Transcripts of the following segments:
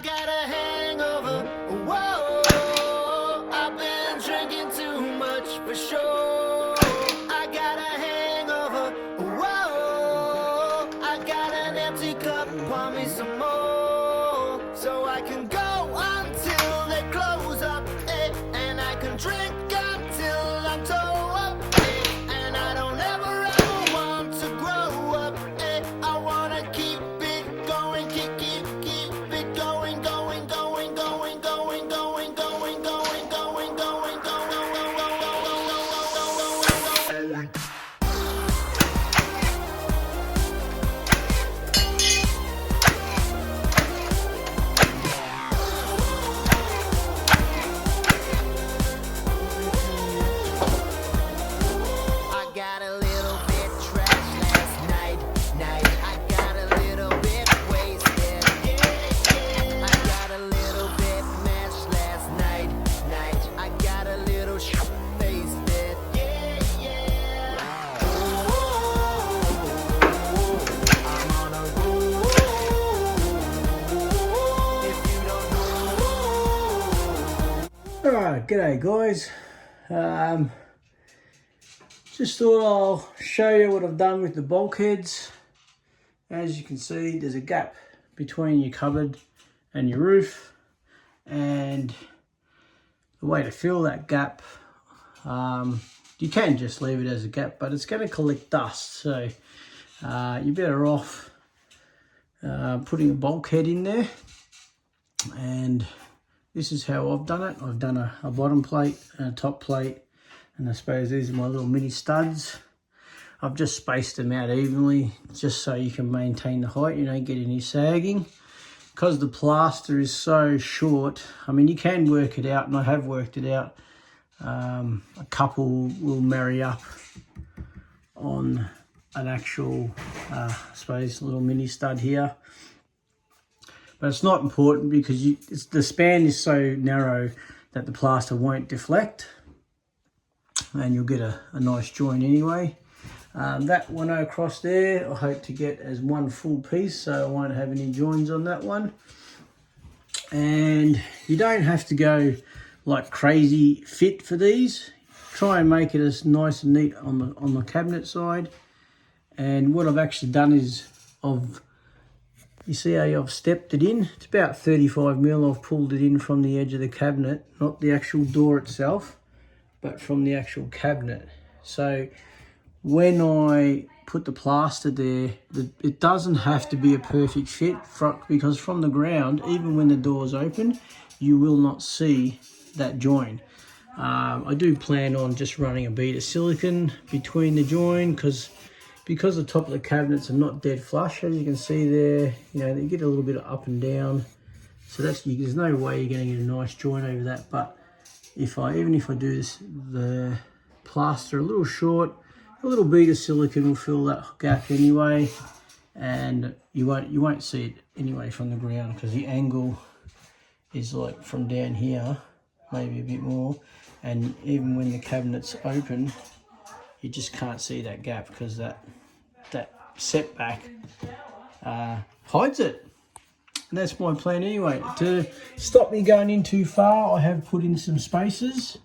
got a hangover. Whoa, I've been drinking too much for sure. I got a hangover. Whoa, I got an empty cup. Pour me some more, so I can go until they close up, and I can drink until I'm toe up, and I don't ever want to grow up, I wanna keep it going, keep it going, going, going, going, going, going, going, going, going, going, going. I got a little bit trashed last night. I got a little bit wasted. I got a little bit mashed last night. I got a little faced it. I'm on a roll. If you don't know. Alright, g'day guys. Just thought I'll show you what I've done with the bulkheads. As you can see, there's a gap between your cupboard and your roof, and the way to fill that gap, you can just leave it as a gap, but it's going to collect dust, so you're better off putting a bulkhead in there. And this is how I've done it. I've done a bottom plate and a top plate, and I suppose these are my little mini studs. I've just spaced them out evenly just so you can maintain the height, you don't get any sagging. Because the plaster is so short, I mean, you can work it out, and I have worked it out. A couple will marry up on an actual, I suppose, little mini stud here. But it's not important because the span is so narrow that the plaster won't deflect, and you'll get a nice joint anyway. That one across there, I hope to get as one full piece, so I won't have any joins on that one. And you don't have to go like crazy fit for these. Try and make it as nice and neat on the cabinet side. And what I've actually done is you see how I've stepped it in? It's about 35 mil. I've pulled it in from the edge of the cabinet, not the actual door itself, but from the actual cabinet. So when I put the plaster there, it doesn't have to be a perfect fit, because from the ground, even when the door's open, you will not see that join. I do plan on just running a bead of silicone between the join, because the top of the cabinets are not dead flush, as you can see there. You know, they get a little bit of up and down, so there's no way you're going to get a nice join over that. But even if I do the plaster a little short, a little bead of silicone will fill that gap anyway, and you won't see it anyway from the ground, because the angle is like from down here, maybe a bit more, and even when the cabinet's open, you just can't see that gap because that setback hides it. And that's my plan anyway. To stop me going in too far, I have put in some spacers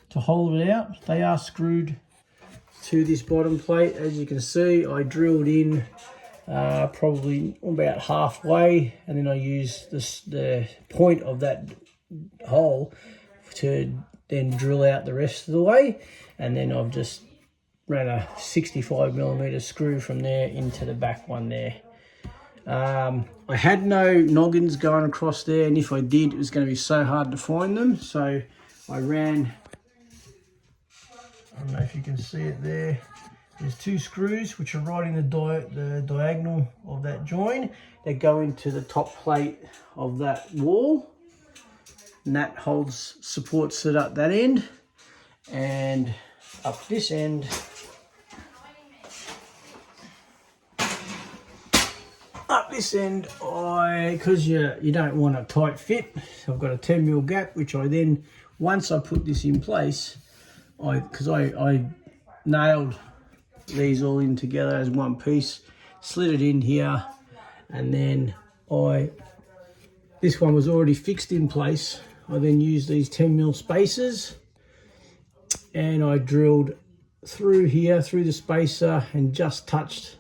to hold it out. They are screwed to this bottom plate. As you can see, I drilled in probably about halfway, and then I used the point of that hole to then drill out the rest of the way, and then I've just ran a 65mm screw from there into the back one there. I had no noggins going across there, and if I did, it was going to be so hard to find them, so I ran, I don't know if you can see it there, there's two screws which are right in the diagonal of that join that go into the top plate of that wall, and that supports it up that end, and up this end because you don't want a tight fit, I've got a 10mm gap, which I then, once I put this in place, because I nailed these all in together as one piece, slid it in here, and then I This one was already fixed in place. I then used these 10mm spacers and I drilled through here, through the spacer, and just touched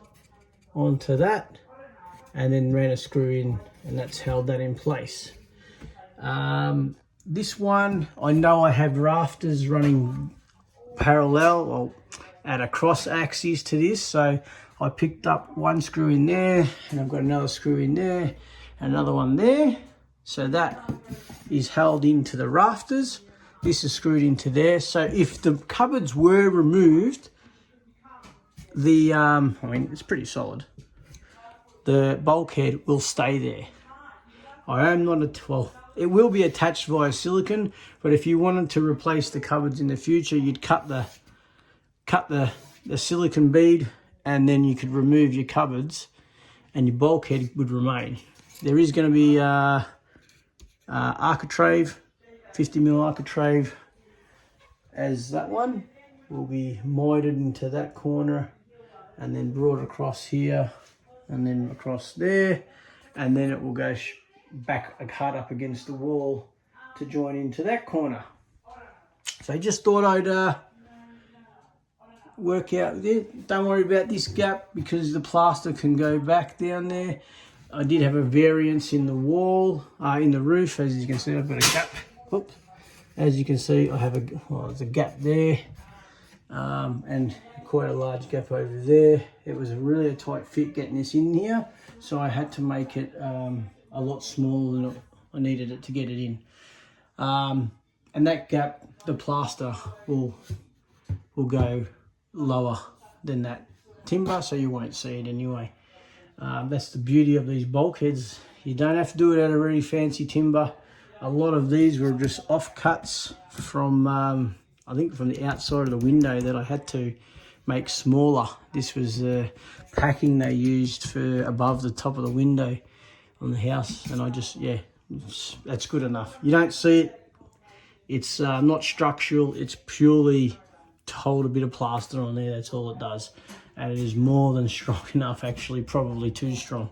onto that, and then ran a screw in, and that's held that in place. This one, I know I have rafters running parallel or at a cross axis to this, so I picked up one screw in there, and I've got another screw in there, another one there, so that is held into the rafters. This is screwed into there, so if the cupboards were removed, the I mean, it's pretty solid, the bulkhead will stay there. I am not well, it will be attached via silicone, but if you wanted to replace the cupboards in the future, you'd cut the silicone bead, and then you could remove your cupboards and your bulkhead would remain. There is going to be architrave, 50mm architrave, as that one will be mitered into that corner and then brought across here and then across there, and then it will go back a cut up against the wall to join into that corner. So I just thought I'd work out there. Don't worry about this gap because the plaster can go back down there. I did have a variance in the wall, in the roof. As you can see, I've got a gap. Oops. As you can see, I have there's a gap there, and quite a large gap over there. It was really a tight fit getting this in here, so I had to make it a lot smaller than I needed it to get it in. And that gap, the plaster will go lower than that timber, so you won't see it anyway. That's the beauty of these bulkheads. You don't have to do it out of really fancy timber. A lot of these were just offcuts from, I think from the outside of the window that I had to make smaller. This was the packing they used for above the top of the window on the house, and I just, yeah, that's good enough. You don't see it. It's not structural. It's purely to hold a bit of plaster on there. That's all it does. And it is more than strong enough, actually, probably too strong.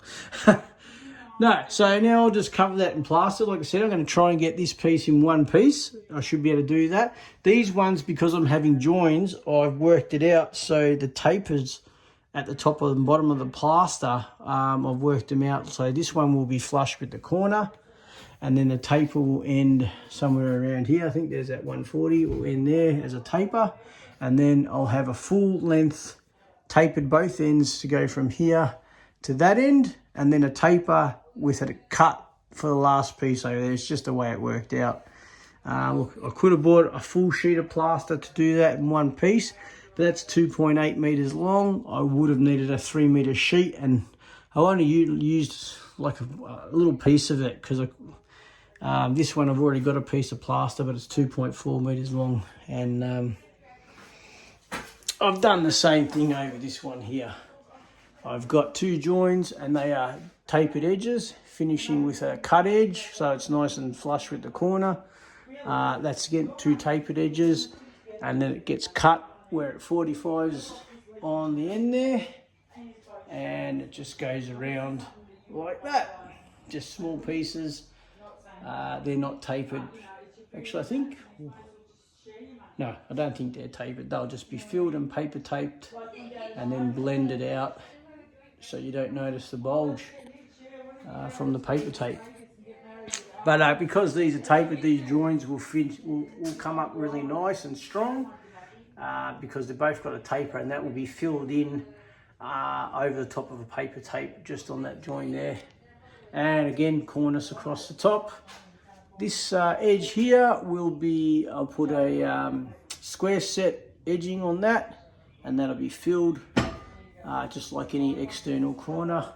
No, so now I'll just cover that in plaster. Like I said, I'm going to try and get this piece in one piece. I should be able to do that. These ones, because I'm having joins, I've worked it out. So the tapers at the top and bottom of the plaster, I've worked them out. So this one will be flush with the corner, and then the taper will end somewhere around here. I think there's that 140, it will end there as a taper. And then I'll have a full length tapered both ends to go from here to that end, and then a taper with a cut for the last piece over there. It's just the way it worked out. Look, I could have bought a full sheet of plaster to do that in one piece, but that's 2.8 meters long. I would have needed a 3 meter sheet, and I only used like a little piece of it because this one I've already got a piece of plaster, but it's 2.4 meters long, and I've done the same thing over this one here. I've got two joins and they are tapered edges, finishing with a cut edge, so it's nice and flush with the corner. That's again two tapered edges, and then it gets cut where it 45s on the end there, and it just goes around like that. Just small pieces. They're not tapered. Actually, I think, no, I don't think they're tapered. They'll just be filled and paper taped and then blended out so you don't notice the bulge from the paper tape. But because these are tapered, these joins will come up really nice and strong because they've both got a taper, and that will be filled in over the top of a paper tape just on that join there. And again, cornice across the top. This edge here will be, I'll put a square set edging on that, and that'll be filled just like any external corner.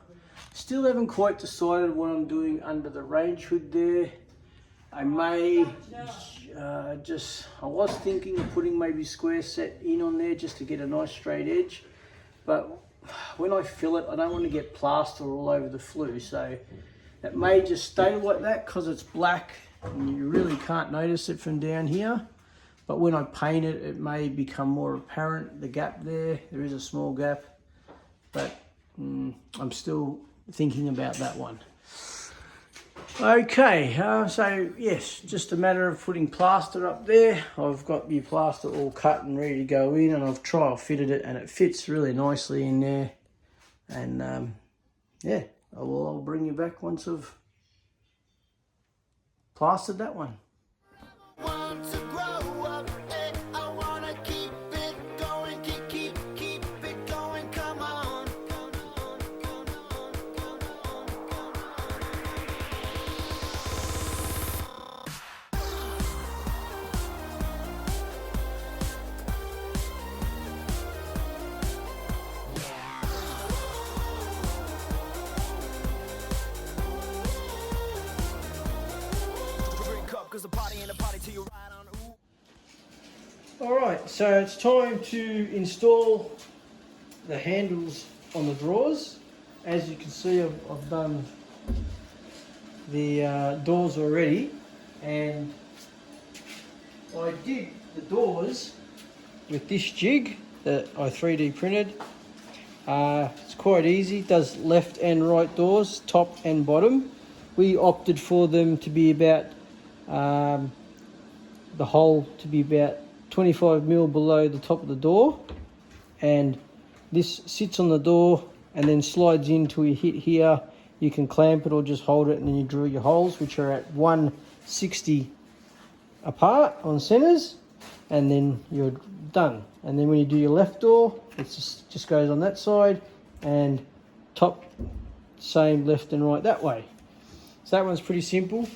Still haven't quite decided what I'm doing under the range hood there. I may I was thinking of putting maybe square set in on there just to get a nice straight edge, but when I fill it, I don't want to get plaster all over the flue, so it may just stay like that because it's black and you really can't notice it from down here. But when I paint it, it may become more apparent, the gap there. There is a small gap, but I'm still thinking about that one. Okay, so yes, just a matter of putting plaster up there. I've got the plaster all cut and ready to go in, and I've trial fitted it, and it fits really nicely in there. And yeah, I'll bring you back once I've plastered that one. Want to grow up, eh? I wanna keep it going, keep it going. Come on. Drink up, 'cause the party ain't a party till you ride on. Ooh. Alright, so it's time to install the handles on the drawers. As you can see, I've done the doors already, and I did the doors with this jig that I 3D printed. It's quite easy, it does left and right doors, top and bottom. We opted for them to be about, the hole to be about 25mm below the top of the door, and this sits on the door and then slides in till you hit here. You can clamp it or just hold it, and then you drill your holes, which are at 160 apart on centers, and then you're done. And then when you do your left door, it just goes on that side, and top same left and right that way. So that one's pretty simple.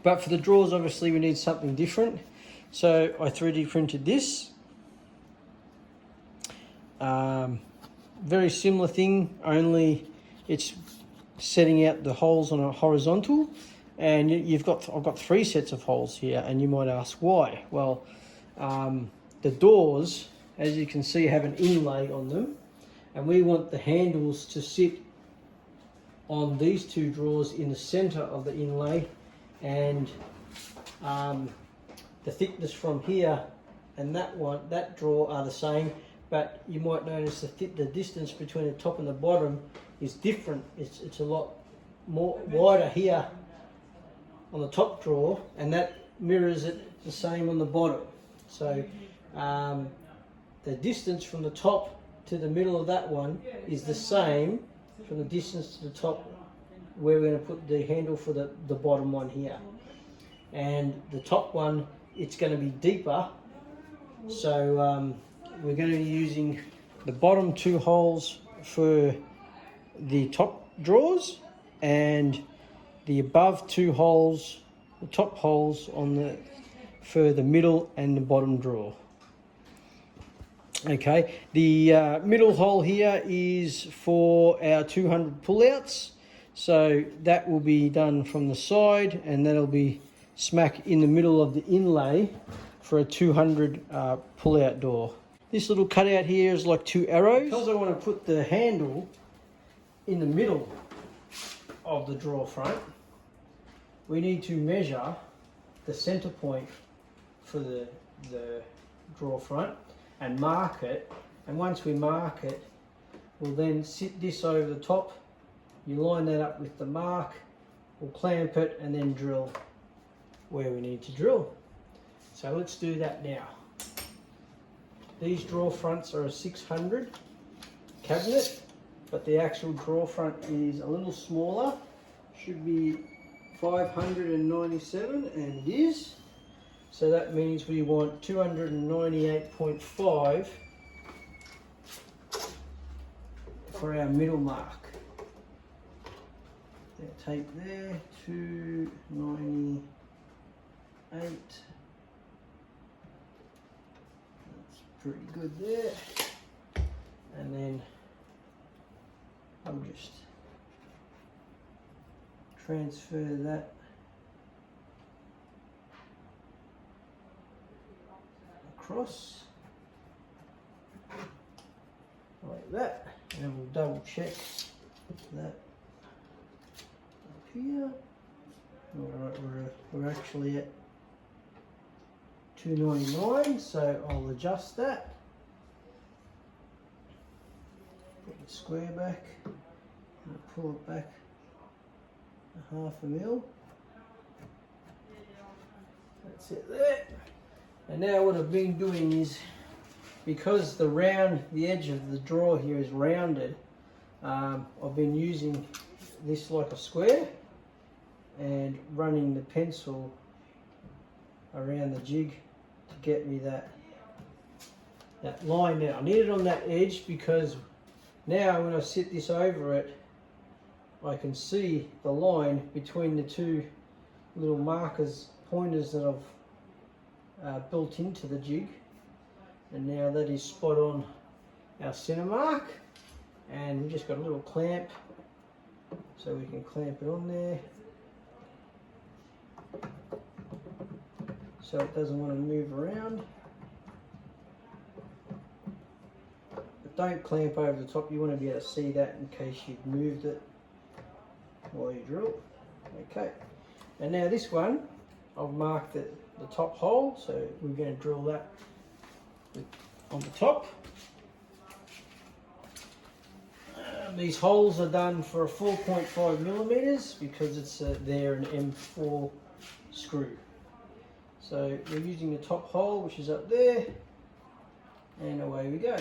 But for the drawers, obviously we need something different. So I 3D printed this. Very similar thing, only it's setting out the holes on a horizontal, and I've got 3 sets of holes here, and you might ask why. Well, the doors, as you can see, have an inlay on them, and we want the handles to sit on these 2 drawers in the center of the inlay, and the thickness from here and that drawer are the same, but you might notice the distance between the top and the bottom is different. It's a lot more wider here on the top drawer, and that mirrors it the same on the bottom. So the distance from the top to the middle of that one is the same from the distance to the top where we're going to put the handle for the bottom one here. And the top one, it's going to be deeper, so we're going to be using the bottom 2 holes for the top drawers, and the above 2 holes, the top holes for the middle and the bottom drawer. Okay, the middle hole here is for our 200 pullouts, so that will be done from the side, and that'll be smack in the middle of the inlay for a 200 pull-out door. This little cutout here is like 2 arrows. Because I want to put the handle in the middle of the drawer front, we need to measure the center point for the drawer front and mark it. And once we mark it, we'll then sit this over the top. You line that up with the mark, we'll clamp it, and then drill where we need to drill. So let's do that now. These drawer fronts are a 600 cabinet, but the actual drawer front is a little smaller. Should be 597, and it is. So that means we want 298.5 for our middle mark. Tape there, 298. That's pretty good there. And then I'll just transfer that across like that, and we'll double check that up here. Alright, we're actually at 299, so I'll adjust that. Put the square back, and pull it back a 0.5 mil. That's it there. And now what I've been doing is, because the edge of the drawer here is rounded, I've been using this like a square and running the pencil around the jig to get me that line there. I need it on that edge because now when I sit this over it, I can see the line between the two little pointers that I've built into the jig. And now that is spot on our center mark. And we've just got a little clamp, so we can clamp it on there. So it doesn't want to move around. But don't clamp over the top, you want to be able to see that in case you've moved it while you drill. Okay, and now this one, I've marked the top hole, so we're going to drill that on the top. These holes are done for a 4.5 millimeters because they're an M4 screw. So we're using the top hole, which is up there, and away we go.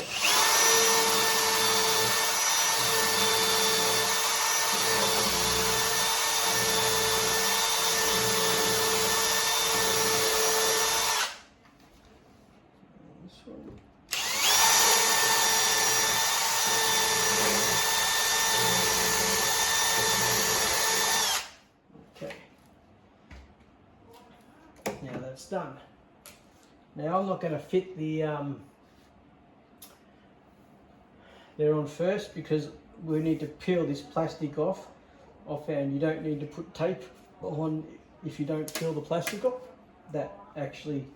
Now that's done. Now I'm not going to fit the there on first because we need to peel this plastic off, and you don't need to put tape on if you don't peel the plastic off. That actually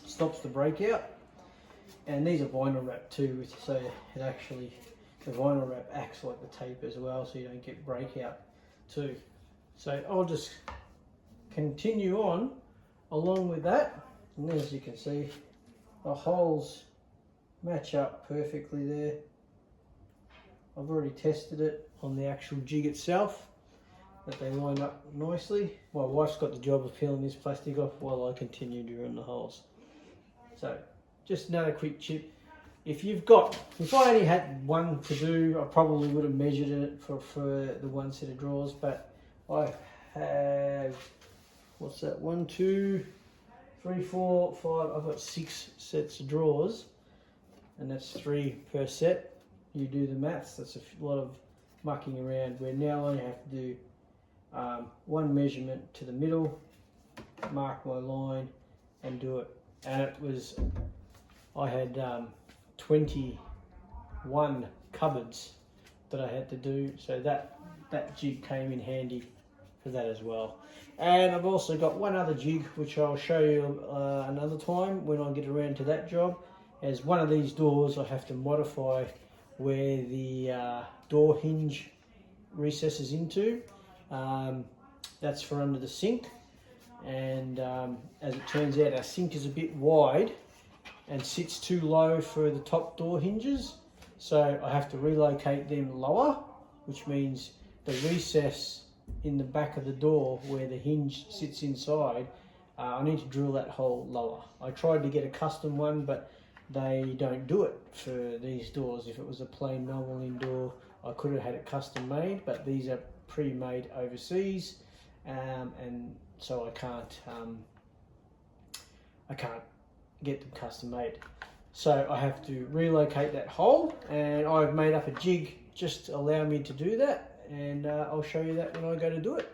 stops the breakout. And these are vinyl wrap too, so the vinyl wrap acts like the tape as well, so you don't get breakout too. So I'll just continue on along with that, and as you can see, the holes match up perfectly there. I've already tested it on the actual jig itself, that they line up nicely. My wife's got the job of peeling this plastic off while I continue to run the holes. So just another quick tip. If I only had one to do, I probably would have measured it for the one set of drawers, but I have, what's that, 1, 2, 3, 4, 5, I've got 6 sets of drawers, and that's 3 per set. You do the maths, that's a lot of mucking around. Where now I only have to do one measurement to the middle, mark my line, and do it. And I had 21 cupboards that I had to do, so that jig came in handy for that as well. And I've also got one other jig which I'll show you another time when I get around to that job. As one of these doors I have to modify where the door hinge recesses into. That's for under the sink, and as it turns out our sink is a bit wide and sits too low for the top door hinges, so I have to relocate them lower, which means the recess in the back of the door where the hinge sits inside, I need to drill that hole lower. I tried to get a custom one, but they don't do it for these doors. If it was a plain normal indoor, I could have had it custom made, but these are pre-made overseas, and so I can't get them custom made. So I have to relocate that hole, and I've made up a jig just to allow me to do that, and I'll show you that when I go to do it.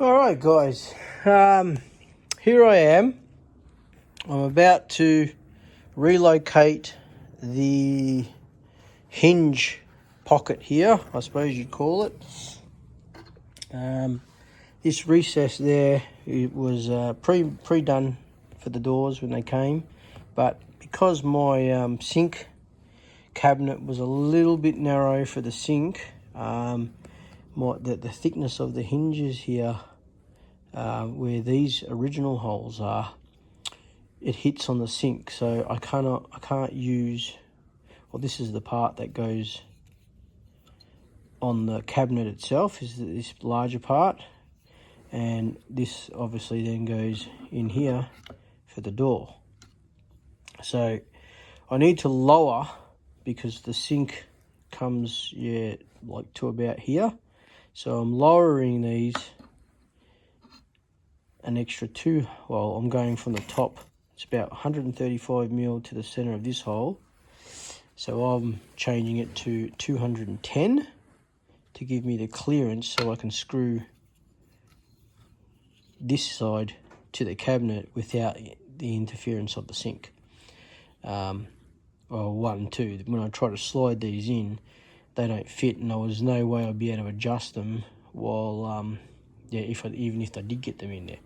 Alright guys, here I am. I'm about to relocate the hinge pocket here, I suppose you'd call it. This recess there, it was pre-done for the doors when they came, but because my sink cabinet was a little bit narrow for the sink, the thickness of the hinges here, where these original holes are, it hits on the sink, so I can't use, well, this is the part that goes on the cabinet itself, is this larger part, and this obviously then goes in here for the door. So I need to lower, because the sink comes, yeah, like to about here. So I'm lowering these an extra two. Well, I'm going from the top. It's about 135 mil to the center of this hole. So I'm changing it to 210 to give me the clearance so I can screw this side to the cabinet without the interference of the sink. Well, 1 and 2, when I try to slide these in, they don't fit, and there was no way I'd be able to adjust them while, yeah, even if I did get them in there.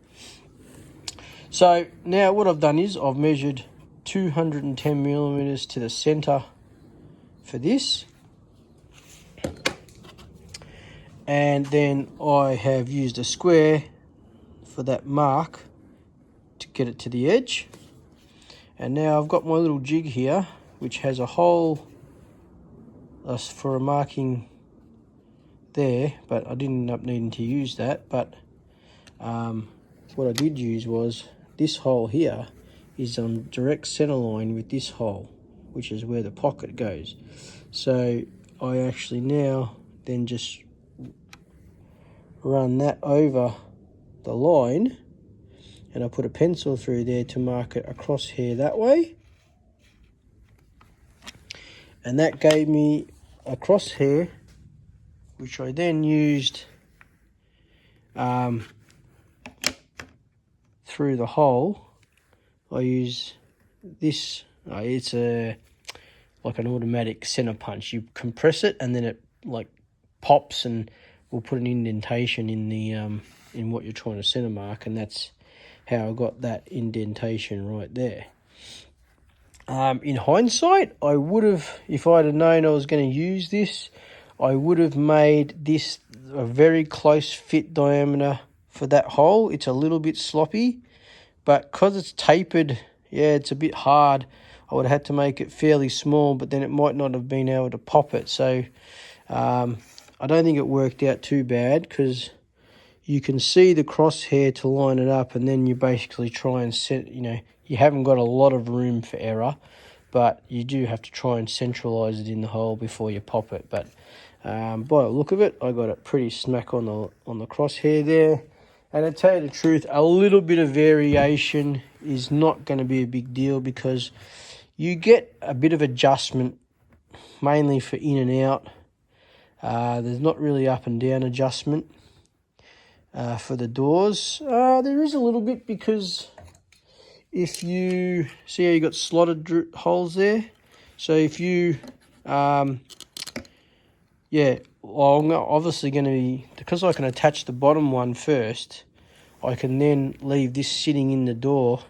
So now what I've done is I've measured 210 millimeters to the center for this, and then I have used a square for that mark to get it to the edge. And now I've got my little jig here, which has a hole for a marking there, but I didn't end up needing to use that. But what I did use was this hole here is on direct center line with this hole, which is where the pocket goes. So I actually now then just run that over the line, and I put a pencil through there to mark it across here that way. And that gave me a crosshair, which I then used through the hole. I use this, it's like an automatic center punch. You compress it and then it like pops and will put an indentation in the in what you're trying to center mark, and that's how I got that indentation right there. In hindsight, I would have, if I'd have known I was going to use this, I would have made this a very close fit diameter for that hole. It's a little bit sloppy, but because it's tapered, yeah, it's a bit hard. I would have had to make it fairly small, but then it might not have been able to pop it. So I don't think it worked out too bad, because you can see the crosshair to line it up, and then you basically try and set, you haven't got a lot of room for error, but you do have to try and centralize it in the hole before you pop it. But by the look of it, I got it pretty smack on the crosshair there. And to tell you the truth, a little bit of variation is not going to be a big deal, because you get a bit of adjustment mainly for in and out. There's not really up and down adjustment for the doors. There is a little bit, because if you see how you got slotted holes there, so if you I'm obviously going to be, because I can attach the bottom one first, I can then leave this sitting in the door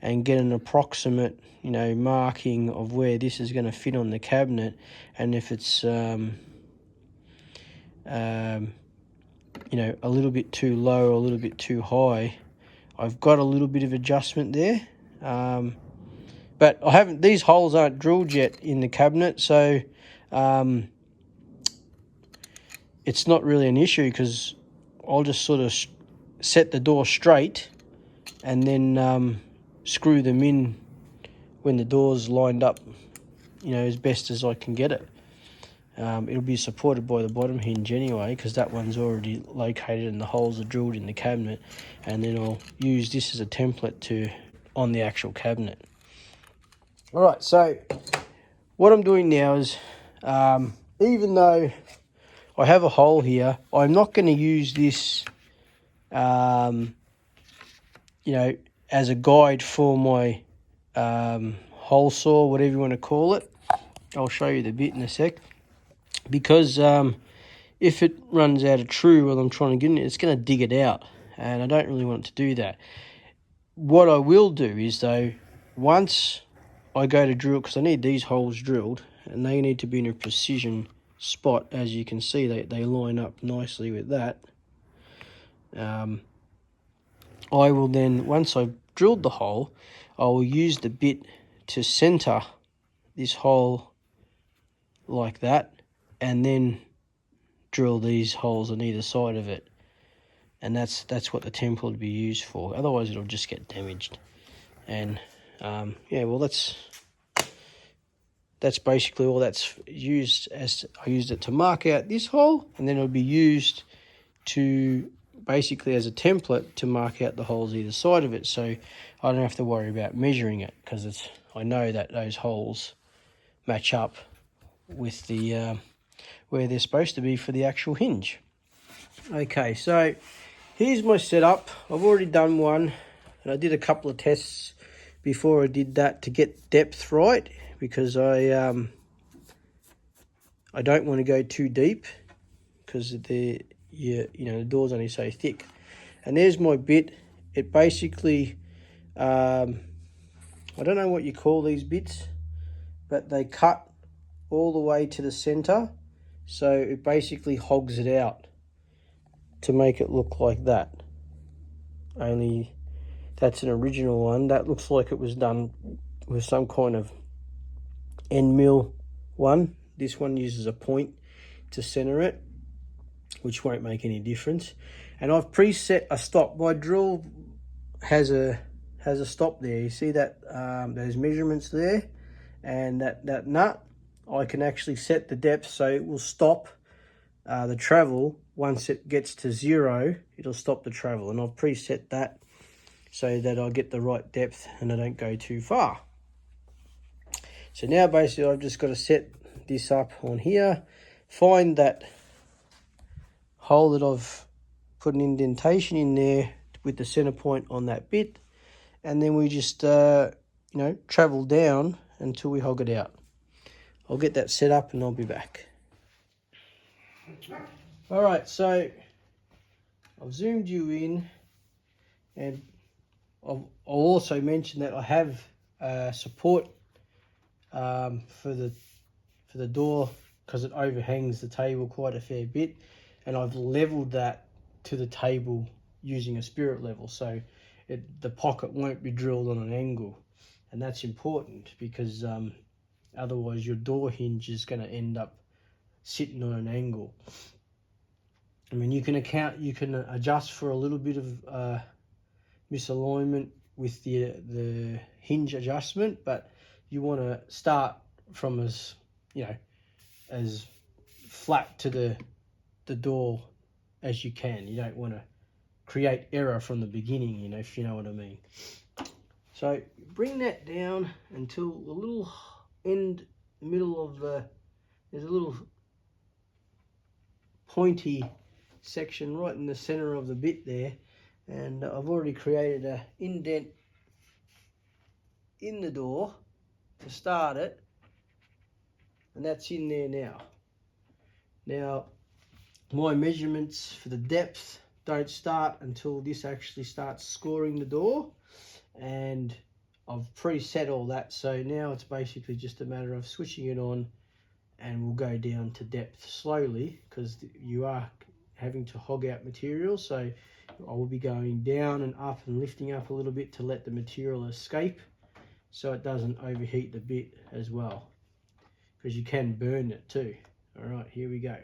and get an approximate marking of where this is going to fit on the cabinet. And if it's a little bit too low or a little bit too high, I've got a little bit of adjustment there. But these holes aren't drilled yet in the cabinet, so it's not really an issue, because I'll just sort of set the door straight and then screw them in when the door's lined up, as best as I can get it. It'll be supported by the bottom hinge anyway, because that one's already located and the holes are drilled in the cabinet, and then I'll use this as a template on the actual cabinet. Alright, so what I'm doing now is, even though I have a hole here, I'm not going to use this as a guide for my hole saw, whatever you want to call it. I'll show you the bit in a sec. Because if it runs out of true while I'm trying to get in it, it's going to dig it out, and I don't really want it to do that. What I will do is, though, once I go to drill, because I need these holes drilled, and they need to be in a precision spot. As you can see, they line up nicely with that. I will then, once I've drilled the hole, I will use the bit to center this hole like that, and then drill these holes on either side of it. and that's what the template would be used for. Otherwise it'll just get damaged. And yeah, well, that's basically all that's used. As I used it to mark out this hole, and then it'll be used to basically as a template to mark out the holes either side of it, so I don't have to worry about measuring it, because I know that those holes match up with the where they're supposed to be for the actual hinge. Okay, so here's my setup. I've already done one, and I did a couple of tests before I did that to get depth right, because I don't want to go too deep, because you know, the door's only so thick. And there's my bit. It basically, I don't know what you call these bits, but they cut all the way to the center, so it basically hogs it out to make it look like that. Only that's an original one. That looks like it was done with some kind of end mill one. This one uses a point to center it, which won't make any difference. And I've preset a stop. My drill has a stop there. You see that those measurements there, and that nut. I can actually set the depth so it will stop the travel. Once it gets to 0, it'll stop the travel, and I've preset that so that I get the right depth and I don't go too far. So now basically I've just got to set this up on here, find that hole that I've put an indentation in there with the center point on that bit, and then we just you know, travel down until we hog it out. I'll get that set up and I'll be back. All right, so I've zoomed you in, and I'll also mention that I have support for the door, because it overhangs the table quite a fair bit, and I've leveled that to the table using a spirit level, so the pocket won't be drilled on an angle, and that's important because otherwise your door hinge is going to end up sitting on an angle. I mean, you can adjust for a little bit of misalignment with the hinge adjustment, but you want to start from as flat to the door as you can. You don't want to create error from the beginning, you know, if you know what I mean. So bring that down until the little middle of there's a little pointy section right in the center of the bit there, and I've already created an indent in the door to start it, and that's in there now. Now my measurements for the depth don't start until this actually starts scoring the door, and I've preset all that, so now it's basically just a matter of switching it on, and we'll go down to depth slowly, because you are having to hog out material, so I will be going down and up and lifting up a little bit to let the material escape so it doesn't overheat the bit as well, because you can burn it too. All right, here we go.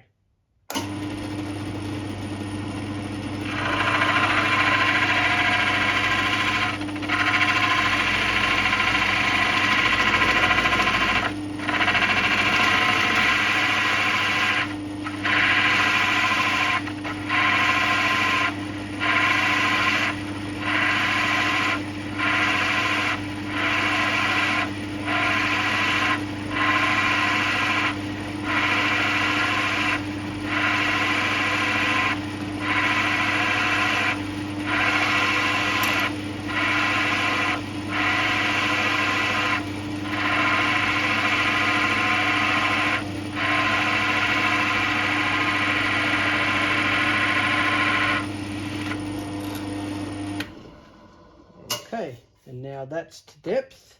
Okay, and now that's to depth,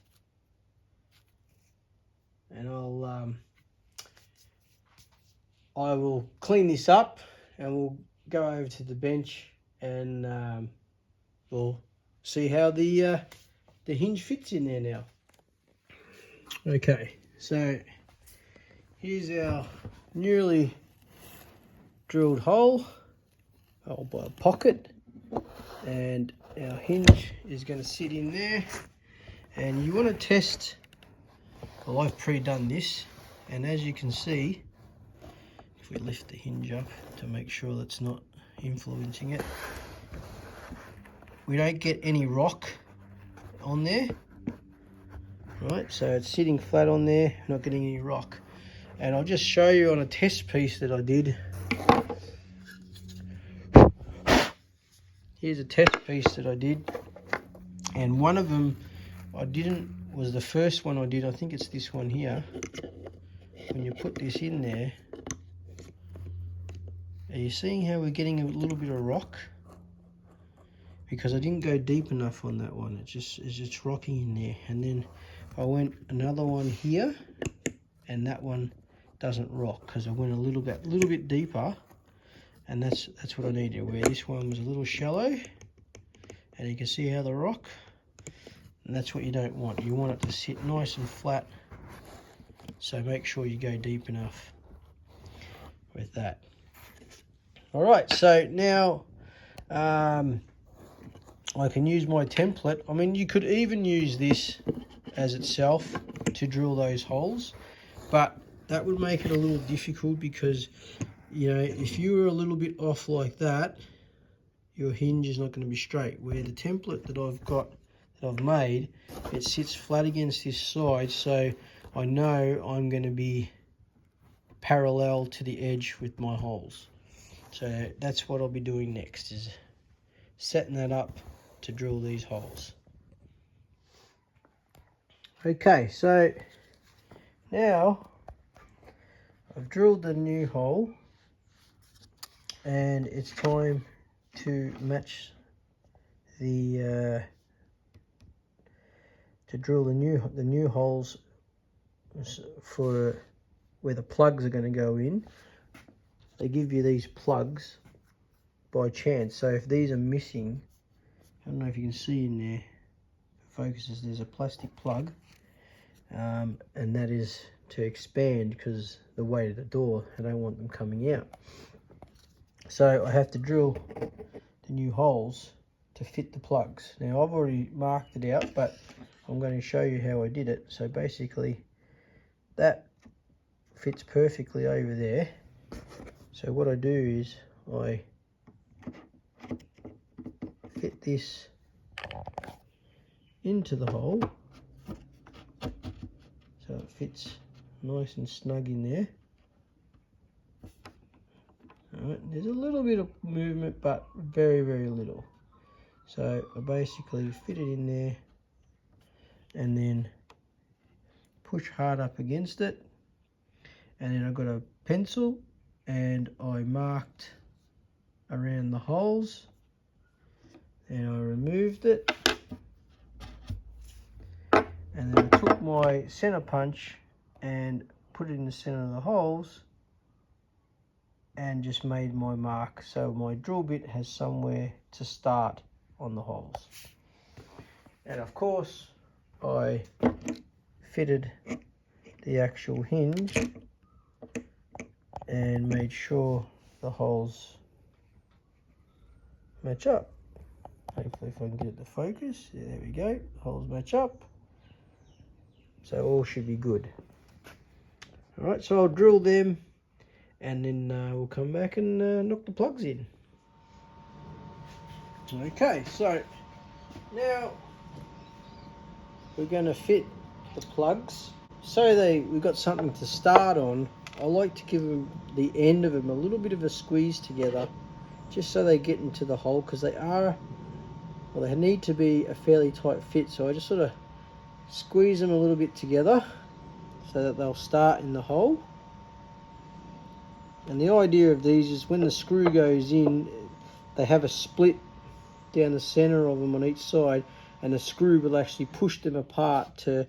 and I will clean this up, and we'll go over to the bench, and we'll see how the hinge fits in there now. Okay, so here's our newly drilled hole. I'll buy a pocket, and our hinge is going to sit in there. And you want to test, well, I've pre-done this, and as you can see, if we lift the hinge up to make sure that's not influencing it, we don't get any rock on there, right? So it's sitting flat on there, not getting any rock. And I'll just show you on a test piece that I did. Here's a test piece that I did, and one of them was the first one I did. I think it's this one here. When you put this in there, are you seeing how we're getting a little bit of rock? Because I didn't go deep enough on that one. It's just rocking in there. And then I went another one here, and that one doesn't rock because I went a little bit deeper, and that's what I needed. Where this one was a little shallow, and you can see how the rock, and that's what you don't want. You want it to sit nice and flat. So make sure you go deep enough with that. All right, so now I can use my template. I mean, you could even use this as itself to drill those holes, but that would make it a little difficult because, you know, if you were a little bit off like that, your hinge is not going to be straight. Where the template that I've made, it sits flat against this side, so I know I'm going to be parallel to the edge with my holes. So that's what I'll be doing next, is setting that up to drill these holes. Okay, so now I've drilled the new hole, and it's time to match the to drill the new holes for where the plugs are going to go in. They give you these plugs by chance, so if these are missing, I don't know if you can see in there, focuses, there's a plastic plug, and that is to expand because the weight of the door, I don't want them coming out. So I have to drill the new holes to fit the plugs. Now I've already marked it out, but I'm going to show you how I did it. So basically that fits perfectly over there. So what I do is I fit this into the hole so it fits nice and snug in there. Alright, there's a little bit of movement, but very, very little. So I basically fit it in there and then push hard up against it, and then I've got a pencil and I marked around the holes, and I removed it, and then I took my center punch and put it in the center of the holes and just made my mark, so my drill bit has somewhere to start on the holes. And of course I fitted the actual hinge and made sure the holes match up. Hopefully if I can get it to focus, yeah, there we go, holes match up, so all should be good. Alright, so I'll drill them, and then we'll come back and knock the plugs in. Okay, so now we're going to fit the plugs. So we've got something to start on. I like to give them the end of them a little bit of a squeeze together, just so they get into the hole, because they need to be a fairly tight fit. So I just sort of squeeze them a little bit together so that they'll start in the hole. And the idea of these is when the screw goes in, they have a split down the center of them on each side, and the screw will actually push them apart to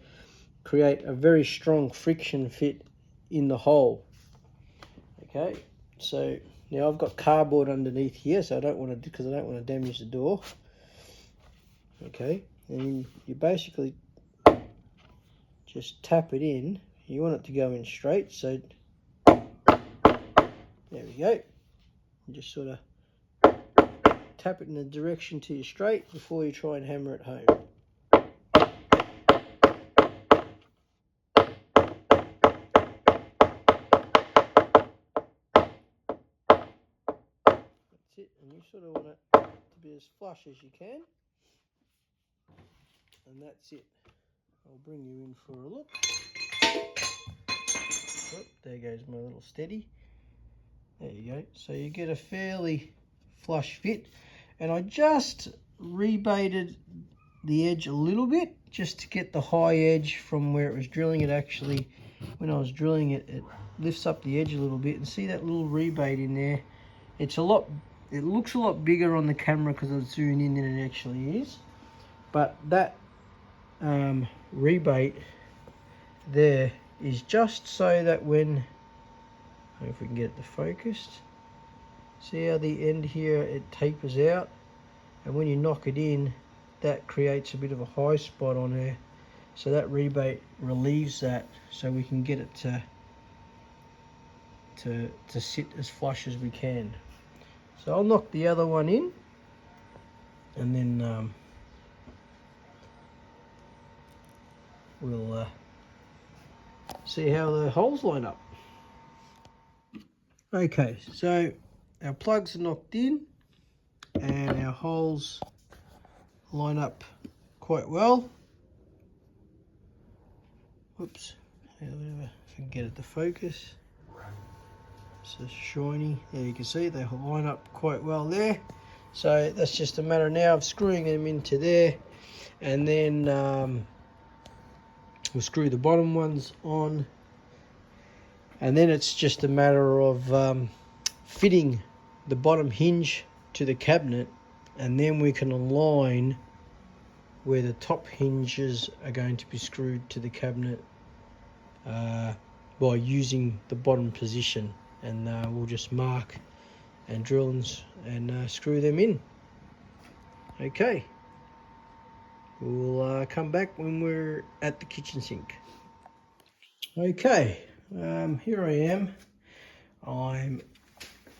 create a very strong friction fit in the hole. Okay, so now I've got cardboard underneath here, so I don't want to damage the door. Okay, and you basically just tap it in. You want it to go in straight, so there we go. You just sort of tap it in the direction to your straight before you try and hammer it home. That's it, and you sort of want it to be as flush as you can. And that's it. I'll bring you in for a look. Oh, there goes my little steady. There you go. So you get a fairly flush fit. And I just rebaited the edge a little bit just to get the high edge from where it was drilling. It actually, when I was drilling it, it lifts up the edge a little bit. And see that little rebate in there? It looks a lot bigger on the camera because I was zooming in than it actually is. But that rebate there is just so that when, I don't know if we can get it to focused, see how the end here, it tapers out, and when you knock it in, that creates a bit of a high spot on there. So that rebate relieves that, so we can get it to sit as flush as we can. So I'll knock the other one in, and then we'll see how the holes line up. Okay, so our plugs are knocked in and our holes line up quite well. Whoops, if I can get it to focus. So shiny, there you can see they line up quite well there. So that's just a matter now of screwing them into there, and then we'll screw the bottom ones on, and then it's just a matter of fitting the bottom hinge to the cabinet, and then we can align where the top hinges are going to be screwed to the cabinet by using the bottom position, and we'll just mark and drill and screw them in. Okay. We'll come back when we're at the kitchen sink. Okay, here I am. I'm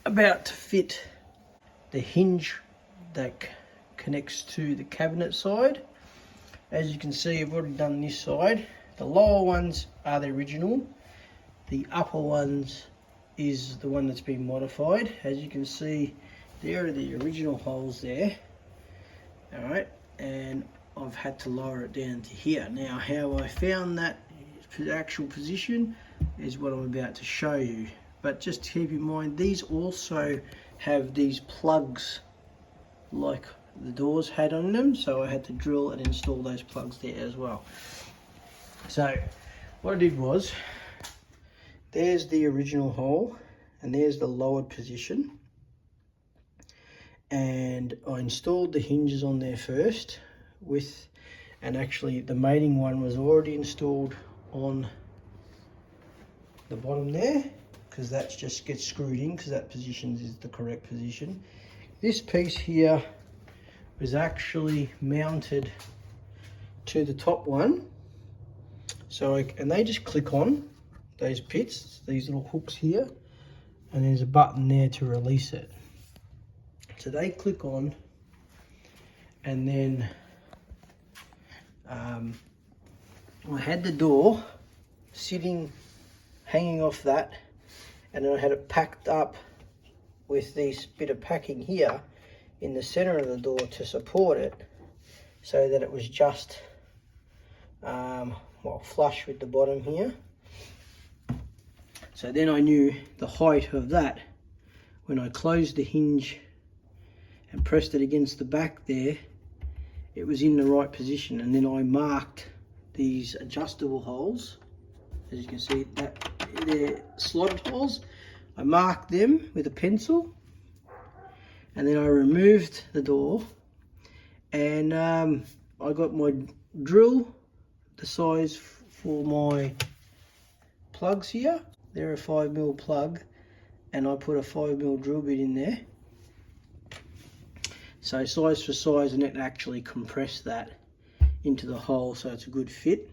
about to fit the hinge that connects to the cabinet side. As you can see, I've already done this side. The lower ones are the original. The upper ones is the one that's been modified. As you can see, there are the original holes there. All right, and I've had to lower it down to here. Now, how I found that actual position is what I'm about to show you. But just keep in mind, these also have these plugs like the doors had on them, so I had to drill and install those plugs there as well. So what I did was, there's the original hole and there's the lowered position, and I installed the hinges on there first and actually the mating one was already installed on the bottom there, because that just gets screwed in because that position is the correct position. This piece here was actually mounted to the top one, so and they just click on those pits, these little hooks here, and there's a button there to release it. So they click on, and then I had the door hanging off that, and then I had it packed up with this bit of packing here in the center of the door to support it, so that it was just flush with the bottom here. So then I knew the height of that when I closed the hinge and pressed it against the back there, it was in the right position. And then I marked these adjustable holes, as you can see, that they're slotted holes. I marked them with a pencil, and then I removed the door, and I got my drill, the size for my plugs here. They're a 5mm plug, and I put a 5mm drill bit in there. So size for size, and it actually compressed that into the hole, so it's a good fit.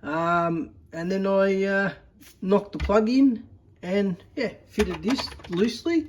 And then I knocked the plug in and fitted this loosely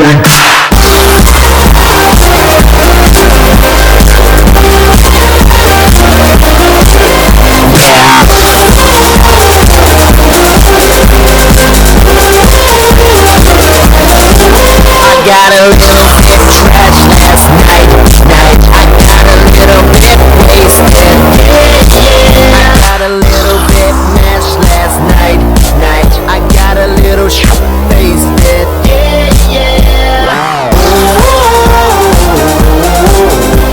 got a little bit trashed last night. I got a little bit wasted. I got a little bit mashed last night. I got a little wasted. Wow.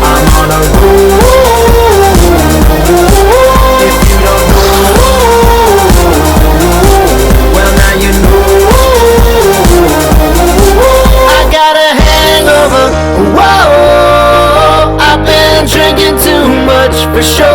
I'm on a roll. If you don't know, well now you know. I got a hangover, whoa, I've been drinking too much for sure.